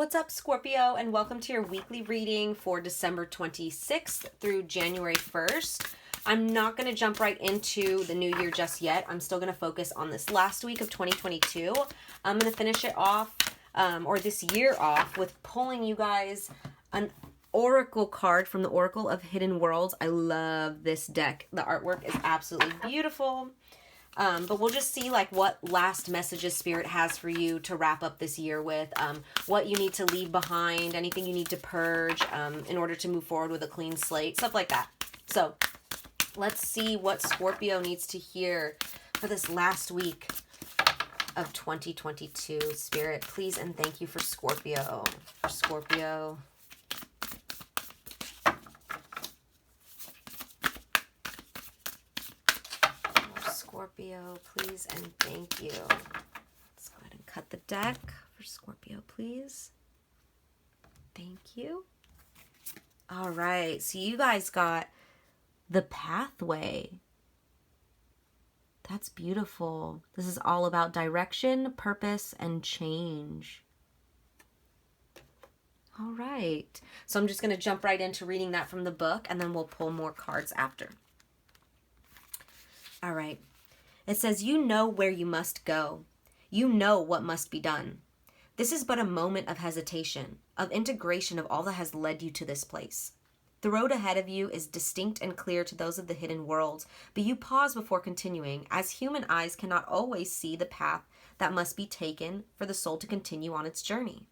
What's up, Scorpio, and welcome to your weekly reading for December 26th through January 1st. I'm not going to jump right into the new year just yet. I'm still going to focus on this last week of 2022. I'm going to finish it off, or this year off, with pulling you guys an oracle card from the Oracle of Hidden Worlds. I love this deck. The artwork is absolutely beautiful. But we'll just see like what last messages Spirit has for you to wrap up this year with, what you need to leave behind, anything you need to purge in order to move forward with a clean slate, stuff like that. So let's see what Scorpio needs to hear for this last week of 2022. Spirit, please and thank you for Scorpio. For Scorpio. Scorpio, please and thank you. Let's go ahead and cut the deck for Scorpio, please. Thank you. All right, so you guys got the pathway. That's beautiful. This is all about direction, purpose, and change. All right, so I'm just going to jump right into reading that from the book, and then we'll pull more cards after. All right. It says, you know where you must go. You know what must be done. This is but a moment of hesitation, of integration of all that has led you to this place. The road ahead of you is distinct and clear to those of the hidden world, but you pause before continuing, as human eyes cannot always see the path that must be taken for the soul to continue on its journey.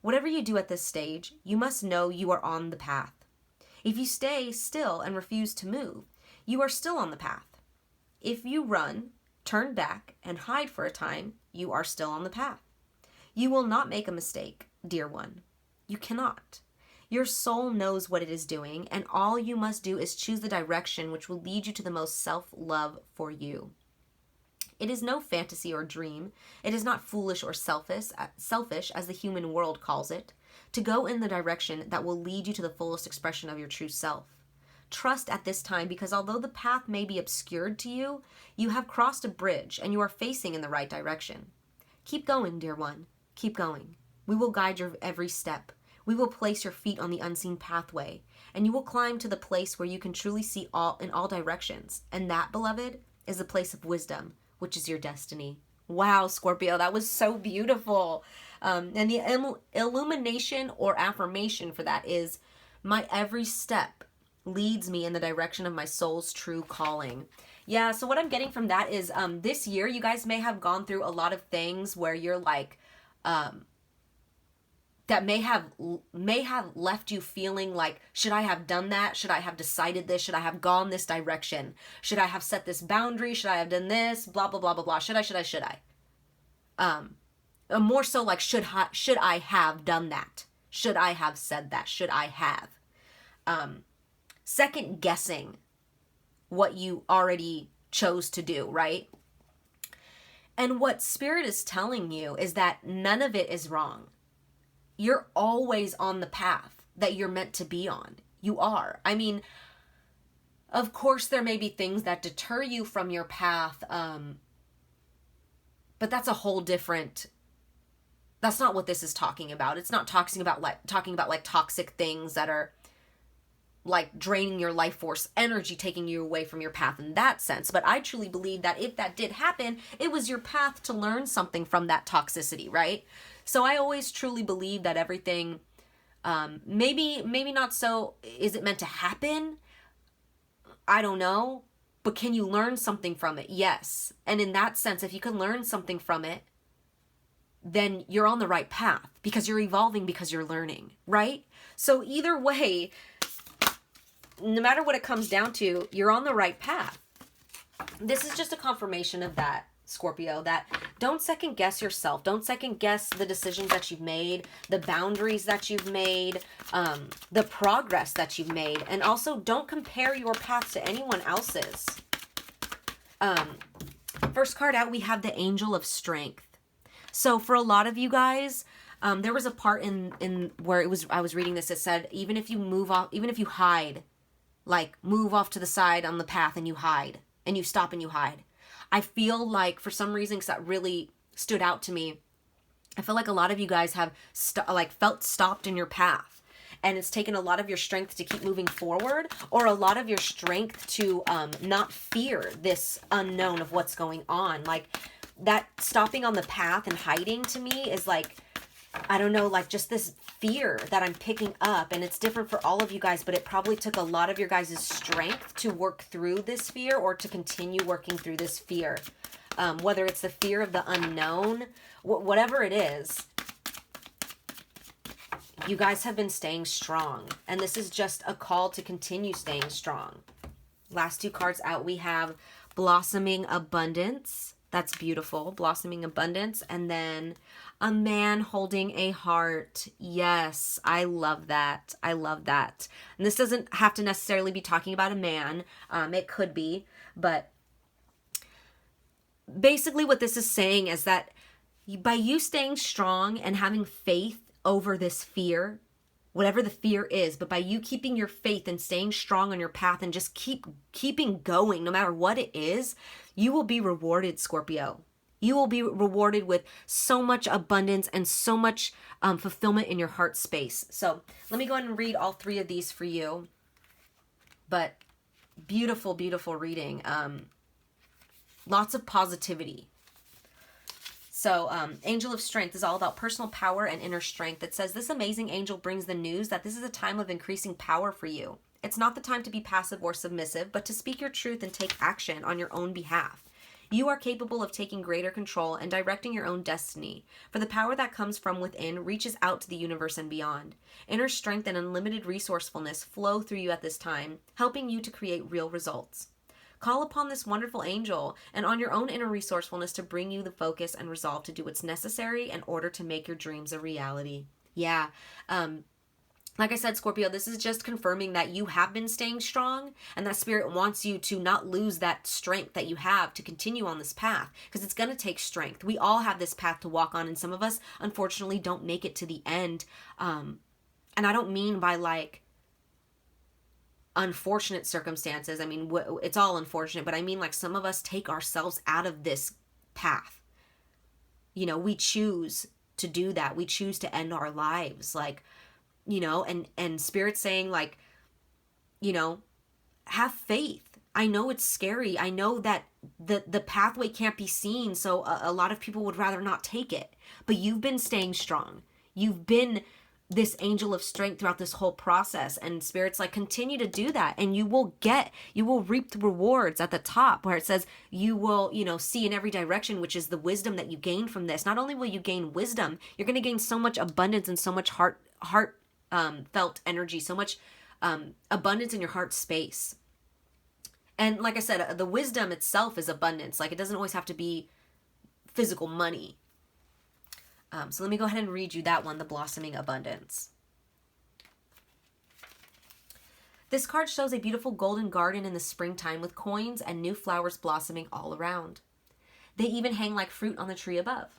Whatever you do at this stage, you must know you are on the path. If you stay still and refuse to move, you are still on the path. If you run, turn back, and hide for a time, you are still on the path. You will not make a mistake, dear one. You cannot. Your soul knows what it is doing, and all you must do is choose the direction which will lead you to the most self-love for you. It is no fantasy or dream. It is not foolish or selfish, as the human world calls it, to go in the direction that will lead you to the fullest expression of your true self. Trust at this time, because although the path may be obscured to you, you have crossed a bridge and you are facing in the right direction. Keep going, dear one. Keep going. We will guide your every step. We will place your feet on the unseen pathway, and you will climb to the place where you can truly see all in all directions. And that, beloved, is the place of wisdom, which is your destiny. Wow, Scorpio, that was so beautiful. And the illumination or affirmation for that is, my every step leads me in the direction of my soul's true calling. Yeah, so what I'm getting from that is this year you guys may have gone through a lot of things where you're like that may have left you feeling like, should I have done that? Should I have decided this? Should I have gone this direction? Should I have set this boundary? Should I have done this? Blah blah blah blah blah. Should I? More so like should I have done that? Should I have said that? Should I have? Second guessing what you already chose to do, right? And what Spirit is telling you is that none of it is wrong. You're always on the path that you're meant to be on. You are. I mean, of course there may be things that deter you from your path, but that's a whole different, that's not what this is talking about. It's not talking about like toxic things that are like draining your life force energy, taking you away from your path in that sense. But I truly believe that if that did happen, it was your path to learn something from that toxicity, right? So I always truly believe that everything, maybe not so, is it meant to happen? I don't know. But can you learn something from it? Yes. And in that sense, if you can learn something from it, then you're on the right path because you're evolving, because you're learning, right? So either way, no matter what it comes down to, you're on the right path. This is just a confirmation of that, Scorpio, that don't second guess yourself. Don't second guess the decisions that you've made, the boundaries that you've made, the progress that you've made. And also don't compare your path to anyone else's. First card out, we have the Angel of Strength. So for a lot of you guys, there was a part in where I was reading this, it said, even if you move off, even if you hide, like move off to the side on the path and you hide and you stop and you hide. I feel like for some reasons that really stood out to me I feel like a lot of you guys have felt stopped in your path, and it's taken a lot of your strength to keep moving forward, or a lot of your strength to not fear this unknown of what's going on. Like, that stopping on the path and hiding to me is like, I don't know, like just this fear that I'm picking up. And it's different for all of you guys, but it probably took a lot of your guys' strength to work through this fear, or to continue working through this fear. Whether it's the fear of the unknown, whatever it is, you guys have been staying strong. And this is just a call to continue staying strong. Last two cards out, we have Blossoming Abundance. That's beautiful. Blossoming Abundance. And then a man holding a heart. Yes, I love that. I love that. And this doesn't have to necessarily be talking about a man. It could be. But basically what this is saying is that by you staying strong and having faith over this fear, whatever the fear is, but by you keeping your faith and staying strong on your path and just keeping going, no matter what it is, you will be rewarded, Scorpio. You will be rewarded with so much abundance and so much fulfillment in your heart space. So let me go ahead and read all three of these for you. But beautiful, beautiful reading. Lots of positivity. So Angel of Strength is all about personal power and inner strength. It says, this amazing angel brings the news that this is a time of increasing power for you. It's not the time to be passive or submissive, but to speak your truth and take action on your own behalf. You are capable of taking greater control and directing your own destiny, for the power that comes from within reaches out to the universe and beyond. Inner strength and unlimited resourcefulness flow through you at this time, helping you to create real results. Call upon this wonderful angel and on your own inner resourcefulness to bring you the focus and resolve to do what's necessary in order to make your dreams a reality. Yeah. Like I said, Scorpio, this is just confirming that you have been staying strong, and that Spirit wants you to not lose that strength that you have to continue on this path, because it's going to take strength. We all have this path to walk on, and some of us, unfortunately, don't make it to the end. And I don't mean by like unfortunate circumstances. I mean, it's all unfortunate, but I mean like some of us take ourselves out of this path. You know, we choose to do that. We choose to end our lives. Like, you know, and Spirit's saying like, you know, have faith. I know it's scary. I know that the pathway can't be seen. So a lot of people would rather not take it, but you've been staying strong. You've been this angel of strength throughout this whole process, and Spirit's like, continue to do that, and you will reap the rewards at the top, where it says you will, you know, see in every direction, which is the wisdom that you gain from this. Not only will you gain wisdom, you're going to gain so much abundance and so much heart felt energy, so much abundance in your heart space. And like I said, the wisdom itself is abundance. Like, it doesn't always have to be physical money. So let me go ahead and read you that one, the Blossoming Abundance. This card shows a beautiful golden garden in the springtime with coins and new flowers blossoming all around. They even hang like fruit on the tree above.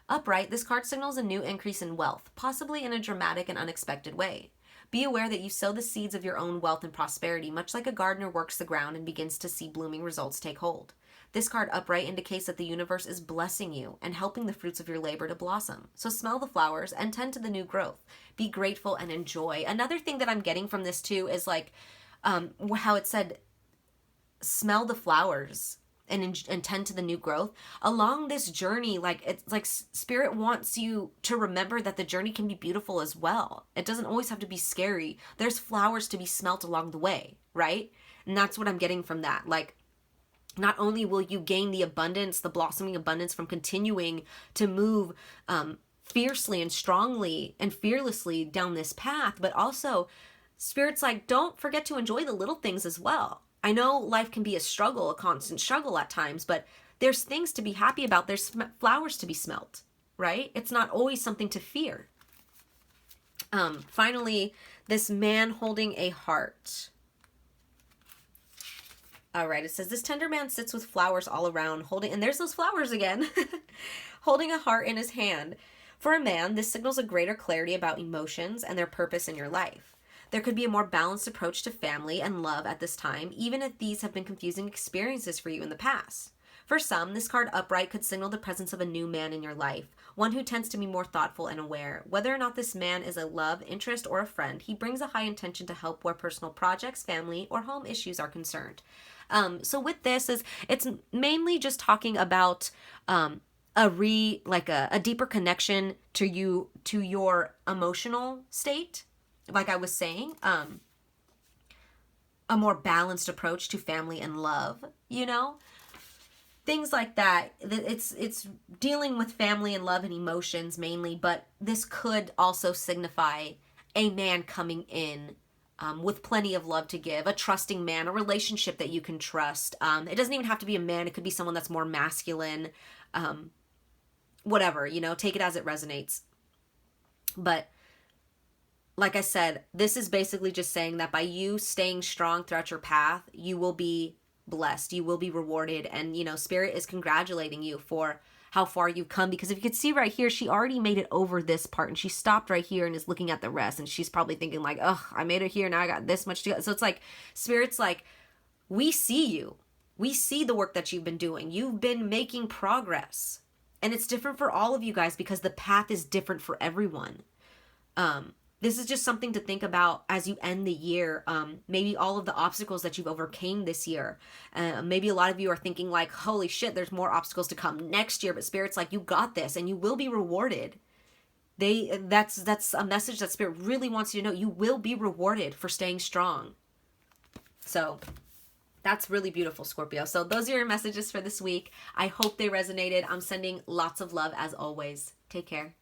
Upright, this card signals a new increase in wealth, possibly in a dramatic and unexpected way. Be aware that you sow the seeds of your own wealth and prosperity, much like a gardener works the ground and begins to see blooming results take hold. This card upright indicates that the universe is blessing you and helping the fruits of your labor to blossom. So smell the flowers and tend to the new growth. Be grateful and enjoy. Another thing that I'm getting from this too is like how it said, smell the flowers and tend to the new growth. Along this journey, like, it's like Spirit wants you to remember that the journey can be beautiful as well. It doesn't always have to be scary. There's flowers to be smelt along the way, right? And that's what I'm getting from that. Like, not only will you gain the abundance, the blossoming abundance from continuing to move fiercely and strongly and fearlessly down this path, but also Spirit's like, don't forget to enjoy the little things as well. I know life can be a struggle, a constant struggle at times, but there's things to be happy about. There's flowers to be smelt, right? It's not always something to fear. Finally, this man holding a heart. All right, it says, this tender man sits with flowers all around, holding, and there's those flowers again, holding a heart in his hand. For a man, this signals a greater clarity about emotions and their purpose in your life. There could be a more balanced approach to family and love at this time, even if these have been confusing experiences for you in the past. For some, this card upright could signal the presence of a new man in your life, one who tends to be more thoughtful and aware. Whether or not this man is a love, interest, or a friend, he brings a high intention to help where personal projects, family, or home issues are concerned. So with this, it's mainly just talking about a deeper connection to you, to your emotional state. Like I was saying, a more balanced approach to family and love, things like that. It's dealing with family and love and emotions mainly, but this could also signify a man coming in with plenty of love to give, a trusting man, a relationship that you can trust. It doesn't even have to be a man. It could be someone that's more masculine, whatever, take it as it resonates. But like I said, this is basically just saying that by you staying strong throughout your path, you will be blessed, you will be rewarded, and Spirit is congratulating you for how far you've come. Because if you could see right here, she already made it over this part, and she stopped right here and is looking at the rest, and she's probably thinking like, oh, I made it here, now I got this much to go. So it's like Spirit's like, we see you, we see the work that you've been doing, you've been making progress, and it's different for all of you guys because the path is different for everyone. This is just something to think about as you end the year. Maybe all of the obstacles that you've overcame this year. Maybe a lot of you are thinking like, holy shit, there's more obstacles to come next year. But Spirit's like, you got this and you will be rewarded. That's a message that Spirit really wants you to know. You will be rewarded for staying strong. So that's really beautiful, Scorpio. So those are your messages for this week. I hope they resonated. I'm sending lots of love as always. Take care.